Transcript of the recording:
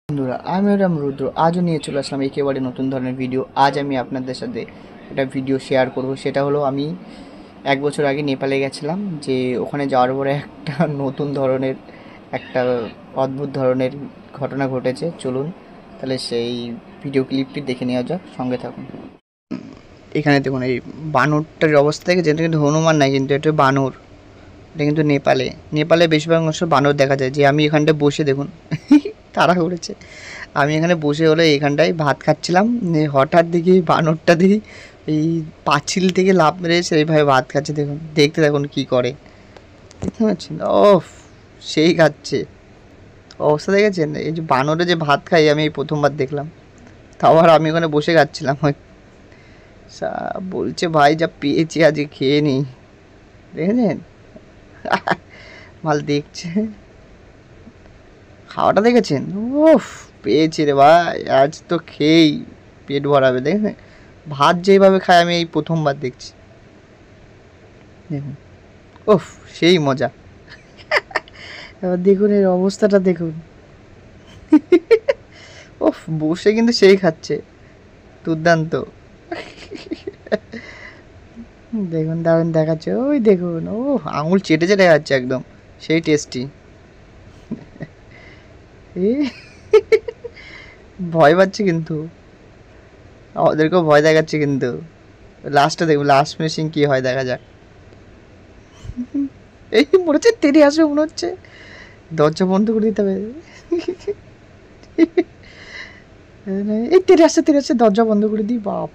বন্ধুরা, আমি ওরাম রুদ্র আজও নিয়ে চলে আসলাম একেবারে নতুন ধরনের ভিডিও। আজ আমি আপনাদের সাথে একটা ভিডিও শেয়ার করব। সেটা হলো, আমি 1 বছর আগে নেপালে গেছিলাম। যে ওখানে যাওয়ার পরে একটা নতুন ধরনের, একটা অদ্ভুত ধরনের ঘটনা ঘটেছে। চলুন তাহলে সেই ভিডিও ক্লিপটি দেখে নেওয়া যাক, সঙ্গে থাকুন। এখানে দেখুন এই বানরটার অবস্থা থেকে, যেটা কিন্তু হনুমান নাই, কিন্তু এটা বানর। এটা কিন্তু নেপালে নেপালে বেশিরভাগ অংশ বানর দেখা যায়। যে আমি এখানটায় বসে দেখুন তারা করেছে, আমি এখানে বসে হলো এখানটায় ভাত খাচ্ছিলাম, হঠাৎ দেখি বানরটা দেখি এই পাঁচিল থেকে লাফ মেরে সেইভাবে ভাত খাচ্ছে। দেখুন, দেখতে দেখুন কি করে, দেখতে পাচ্ছেন? ও, সেই খাচ্ছে, অবস্থা দেখেছেন? এই যে বানরে যে ভাত খাই, আমি এই প্রথমবার দেখলাম। তাও আর আমি ওখানে বসে খাচ্ছিলাম। বলছে ভাই যা পেয়েছি আজকে খেয়ে নিই, দেখেছেন? মাল দেখছে, খাওয়াটা দেখেছেন? উফ, পেয়েছি রে ভাই, আজ তো খেয়েই পেট ভরাবে। দেখেন ভাত যেইভাবে খায়, আমি এই প্রথমবার দেখছি। দেখুন, উফ, সেই মজা। এবার দেখুন এর অবস্থাটা দেখুন। উফ, বসে কিন্তু সেই খাচ্ছে, দুর্দান্ত। দেখুন দারুণ দেখাচ্ছে, ওই দেখুন, ও আঙুল চেটে চেটে খাচ্ছে একদম, সেই টেস্টি। এ ভয় পাচ্ছে কিন্তু, আমাদেরকেও ভয় দেখাচ্ছে কিন্তু। লাস্টে দেখবো, লাস্ট ফিনিশিং কি হয় দেখা যাক। এই মনে হচ্ছে তেড়ে আসবে, মনে হচ্ছে দরজা বন্ধ করে দিতে হবে। এই তেড়ে আসছে, তেড়ে আসছে, দরজা বন্ধ করে দিই, বাপ।